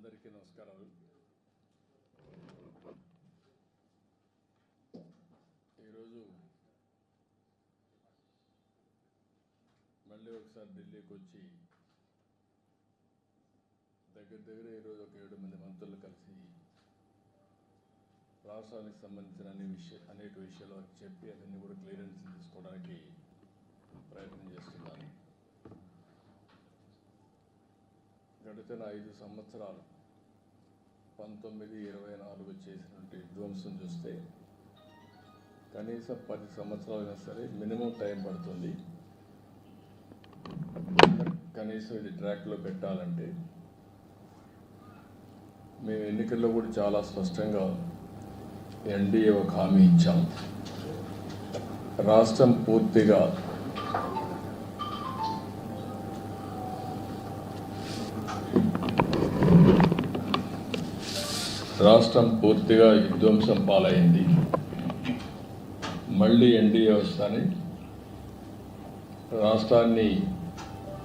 అందరికీ నమస్కారాలు. ఈరోజు మళ్ళీ ఒకసారి ఢిల్లీకి వచ్చి దగ్గర ఈరోజు ఒక 7 మంది మంత్రులు కలిసి రాష్ట్రానికి సంబంధించిన అనేక విషయాలు చెప్పి అవన్నీ కూడా క్లియరెన్స్ తీసుకోవడానికి ప్రయత్నం చేస్తున్నాను. గడిచిన 5 సంవత్సరాలు 1924 చేసినటువంటి విధ్వంసం చూస్తే కనీసం 10 సంవత్సరాలైనా సరే మినిమం టైం పడుతుంది. కనీసం ఇది ట్రాక్లో పెట్టాలంటే మేము ఎన్నికల్లో కూడా చాలా స్పష్టంగా ఎన్డీఏ ఒక హామీ ఇచ్చాం. రాష్ట్రం పూర్తిగా విధ్వంసం పాలైంది. మళ్ళీ ఎన్డీఏ వస్తాని రాష్ట్రాన్ని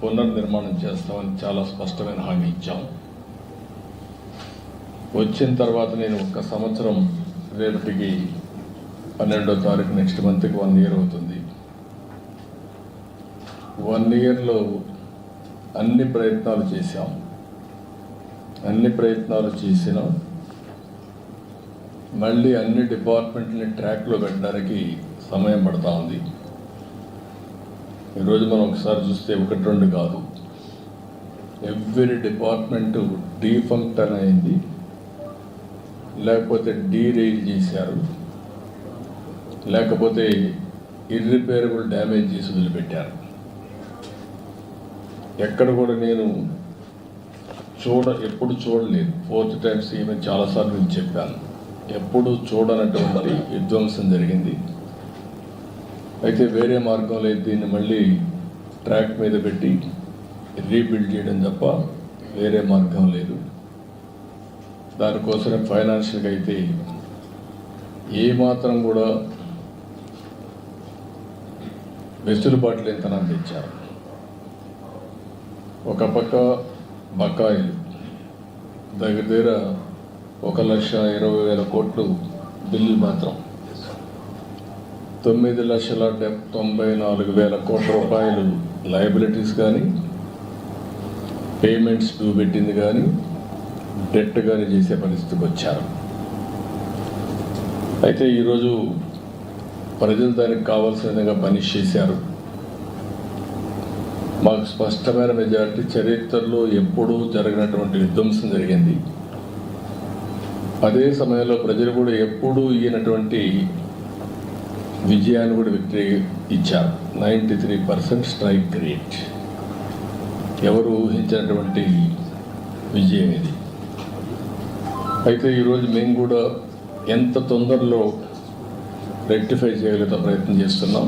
పునర్నిర్మాణం చేస్తామని చాలా స్పష్టమైన హామీ ఇచ్చాం. వచ్చిన తర్వాత నేను 1 సంవత్సరం రేపటికి 12వ తారీఖు నెక్స్ట్ మంత్కి 1 ఇయర్ అవుతుంది. 1 ఇయర్లో అన్ని ప్రయత్నాలు చేసినా మళ్ళీ అన్ని డిపార్ట్మెంట్ని ట్రాక్లో పెట్టడానికి సమయం పడుతూ ఉంది. ఈరోజు మనం ఒకసారి చూస్తే 1-2 కాదు, ఎవ్రీ డిపార్ట్మెంటు డీఫంక్షన్ అయింది, లేకపోతే డీరైల్ చేశారు, లేకపోతే ఇర్రిపేరబుల్ డ్యామేజ్ చేసి వదిలిపెట్టారు. ఎక్కడ కూడా నేను ఎప్పుడు చూడలేదు. 4th టైం సీఎం చాలాసార్లు నేను చెప్పాను, ఎప్పుడు చూడనటువంటి విధ్వంసం జరిగింది. అయితే వేరే మార్గం లేదు, దీన్ని మళ్ళీ ట్రాక్ మీద పెట్టి రీబిల్డ్ చేయడం తప్ప వేరే మార్గం లేదు. దానికోసమే ఫైనాన్షియల్గా అయితే ఏమాత్రం కూడా వెసులుబాటు లేనితనం తెచ్చారు. ఒక పక్క బకాయిలు దగ్గర 1,20,000 కోట్లు బిల్లు మాత్రం 9,94,000 కోట్ల రూపాయలు లయబిలిటీస్ కానీ, పేమెంట్స్ డ్యూ పెట్టింది కానీ, డెట్ కానీ చేసే పరిస్థితికి వచ్చారు. అయితే ఈరోజు ప్రజలు దానికి కావాల్సిన విధంగా పనిష్ చేశారు. మాకు స్పష్టమైన మెజారిటీ, చరిత్రలో ఎప్పుడూ జరగనటువంటి విధ్వంసం జరిగింది. అదే సమయంలో ప్రజలు కూడా ఎప్పుడూ ఈయనటువంటి విజయాన్ని కూడా ఇచ్చారు. 93% స్ట్రైక్ రేట్, ఎవరు ఊహించినటువంటి విజయం ఇది. అయితే ఈరోజు మేము కూడా ఎంత తొందరలో రెక్టిఫై చేయగలిగే ప్రయత్నం చేస్తున్నాం.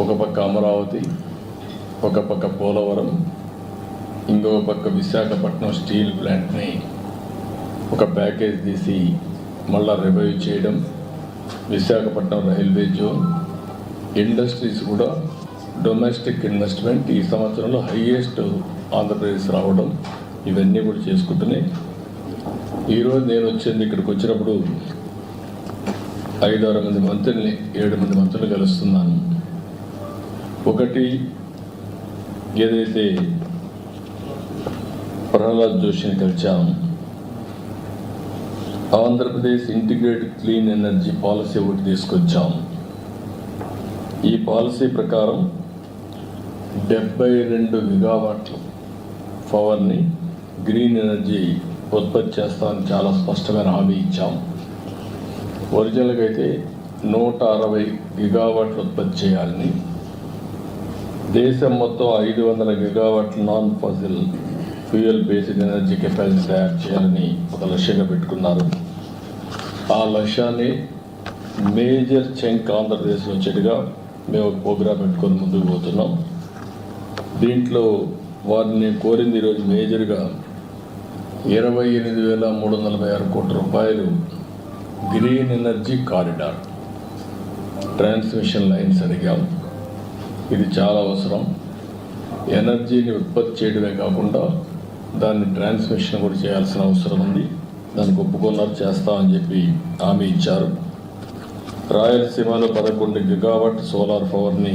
ఒక పక్క అమరావతి, ఒక పక్క పోలవరం, ఇంకో పక్క విశాఖపట్నం స్టీల్ ప్లాంట్ని ఒక ప్యాకేజ్ తీసి మళ్ళా రివైవ్ చేయడం, విశాఖపట్నం రైల్వే జోన్, ఇండస్ట్రీస్ కూడా డొమెస్టిక్ ఇన్వెస్ట్మెంట్ ఈ సంవత్సరంలో హైయెస్ట్ ఆంధ్రప్రదేశ్ రావడం, ఇవన్నీ కూడా చేసుకుంటున్నాయి. ఈరోజు నేను ఇక్కడికి వచ్చినప్పుడు 5-6 మంది మంత్రుల్ని 7 మంది మంత్రులు కలుస్తున్నాను. ఒకటి ఏదైతే ప్రహ్లాద్ జోషిని కలిసాము, Andhra Pradesh integrated clean energy policy ఒకటి తీసుకొచ్చాము. ఈ పాలసీ ప్రకారం 72 గిగావాట్ల పవర్ని గ్రీన్ ఎనర్జీ ఉత్పత్తి చేస్తామని చాలా స్పష్టమైన హామీ ఇచ్చాం. ఒరిజినల్గా అయితే 160 గిగావాట్లు ఉత్పత్తి చేయాలని, దేశం మొత్తం 500 గిగావాట్ల non fossil fuel based energy capacity తయారు చేయాలని ఒక లక్ష్యంగా పెట్టుకున్నారు. ఆ లక్ష్యాన్ని మేజర్ చంక్ ఆంధ్రప్రదేశ్లో వచ్చేట్టుగా మేము ఒక ప్రోగ్రాం పెట్టుకొని ముందుకు పోతున్నాం. దీంట్లో వారిని కోరింది ఈరోజు మేజర్గా 28,346 కోట్ల రూపాయలు green energy corridor transmission lines అడిగాం. ఇది చాలా అవసరం. ఎనర్జీని ఉత్పత్తి చేయడమే కాకుండా దాన్ని ట్రాన్స్మిషన్ కూడా చేయాల్సిన అవసరం ఉంది. దానికి ఒప్పుకున్నారు, చేస్తామని చెప్పి హామీ ఇచ్చారు. రాయలసీమలో 11 గిగావాట్ సోలార్ పవర్ని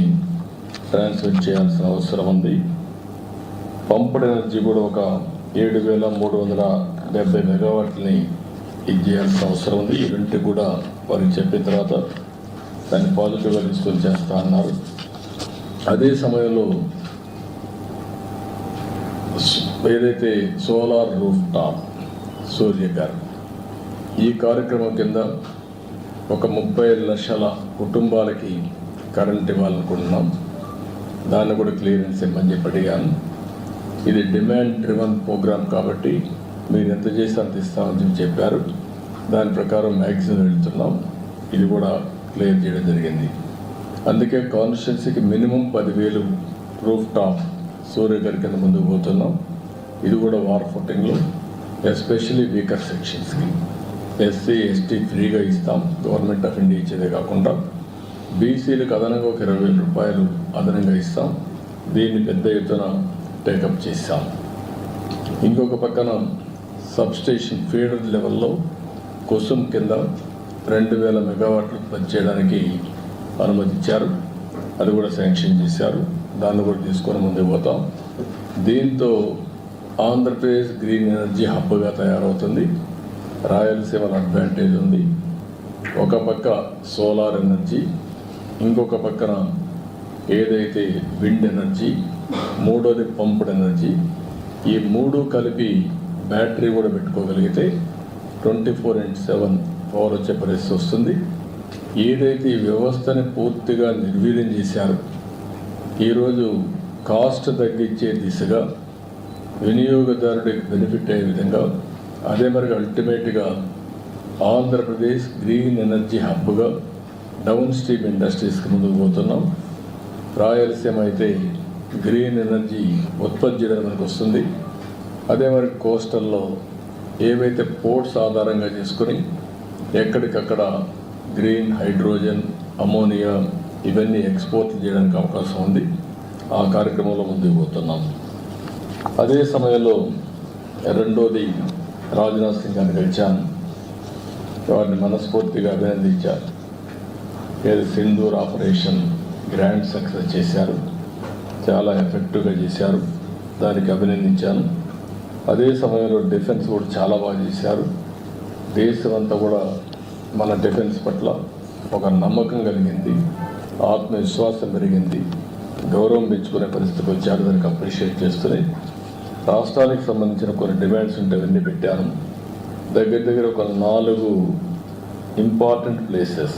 ట్రాన్స్మిట్ చేయాల్సిన అవసరం ఉంది. పంప్డ్ ఎనర్జీ కూడా ఒక 7,370 మెగావాట్లని ఇది చేయాల్సిన అవసరం ఉంది. ఈ రెండింటి కూడా వారికి చెప్పిన తర్వాత దాన్ని పాజిటివ్గా తీసుకొని చేస్తా అన్నారు. అదే సమయంలో ఏదైతే సోలార్ రూఫ్ టాప్ సూర్యగారు ఈ కార్యక్రమం కింద ఒక 30 లక్షల కుటుంబాలకి కరెంట్ ఇవ్వాలనుకుంటున్నాం. దాన్ని కూడా క్లియరెన్స్ ఇవ్వమని చెప్పి అడిగాను. ఇది డిమాండ్ డ్రివన్ ప్రోగ్రామ్ కాబట్టి మీరు ఎంత చేసి అంత ఇస్తామని చెప్పారు. దాని ప్రకారం మ్యాక్సిమం వెళ్తున్నాం. ఇది కూడా క్లియర్ చేయడం జరిగింది. అందుకే కాన్స్టిట్యున్సీకి మినిమం 10,000 రూఫ్ టాప్ సూర్యగారి కింద ముందుకు పోతున్నాం. ఇది కూడా వార్ ఫుటింగ్లో ఎస్పెషల్లీ వీకర్ సెక్షన్స్కి ఎస్సీ ఎస్టీ ఫ్రీగా ఇస్తాం. గవర్నమెంట్ ఆఫ్ ఇండియా ఇచ్చేదే కాకుండా బీసీలకు అదనంగా ఒక 20,000 రూపాయలు అదనంగా ఇస్తాం. దీన్ని పెద్ద ఎత్తున టేకప్ చేశాం. ఇంకొక పక్కన సబ్స్టేషన్ ఫీడర్ లెవెల్లో కుసుమ్ కింద 2,000 మెగావాట్లు ఉత్పత్తి చేయడానికి అనుమతి ఇచ్చారు. అది కూడా శాంక్షన్ చేశారు. దాన్ని కూడా తీసుకొని ముందుకు పోతాం. దీంతో ఆంధ్రప్రదేశ్ గ్రీన్ ఎనర్జీ హబ్గా తయారవుతుంది. రాయలసీమలో అడ్వాంటేజ్ ఉంది. ఒక పక్క సోలార్ ఎనర్జీ, ఇంకొక పక్కన ఏదైతే విండ్ ఎనర్జీ, మూడోది పంప్డ్ ఎనర్జీ. ఈ మూడు కలిపి బ్యాటరీ కూడా పెట్టుకోగలిగితే 24/7 పవర్ వచ్చే పరిస్థితి వస్తుంది. ఏదైతే ఈ వ్యవస్థని పూర్తిగా నిర్వీర్యం చేశారు, ఈరోజు కాస్ట్ తగ్గించే దిశగా వినియోగదారుడికి బెనిఫిట్ అయ్యే విధంగా, అదే మరి అల్టిమేట్గా ఆంధ్రప్రదేశ్ గ్రీన్ ఎనర్జీ హబ్గా డౌన్ స్ట్రీమ్ ఇండస్ట్రీస్కి ముందుకు పోతున్నాం. రాయలసీమ అయితే గ్రీన్ ఎనర్జీ ఉత్పత్తి చేయడానికి వస్తుంది. అదే మరి కోస్టల్లో ఏవైతే పోర్ట్స్ ఆధారంగా చేసుకుని ఎక్కడికక్కడ గ్రీన్ హైడ్రోజన్, అమోనియా ఇవన్నీ ఎక్స్పోర్ట్ చేయడానికి అవకాశం ఉంది. ఆ కార్యక్రమంలో ముందుకు పోతున్నాం. అదే సమయంలో రెండోది రాజ్నాథ్ సింగ్ గారిని కలిశాను. వారిని మనస్ఫూర్తిగా అభినందించారు. ఏది సింధూర్ ఆపరేషన్ గ్రాండ్ సక్సెస్ చేశారు, చాలా ఎఫెక్టివ్గా చేశారు. దానికి అభినందించాను. అదే సమయంలో డిఫెన్స్ కూడా చాలా బాగా చేశారు. దేశం అంతా కూడా మన డిఫెన్స్ పట్ల ఒక నమ్మకం కలిగింది, ఆత్మవిశ్వాసం పెరిగింది, గౌరవం పెంచుకునే పరిస్థితికి వచ్చారు. దానికి అప్రిషియేట్ చేస్తూనే రాష్ట్రానికి సంబంధించిన కొన్ని డిమాండ్స్ ఉంటే అవన్నీ పెట్టాను. దగ్గర ఒక 4 ఇంపార్టెంట్ ప్లేసెస్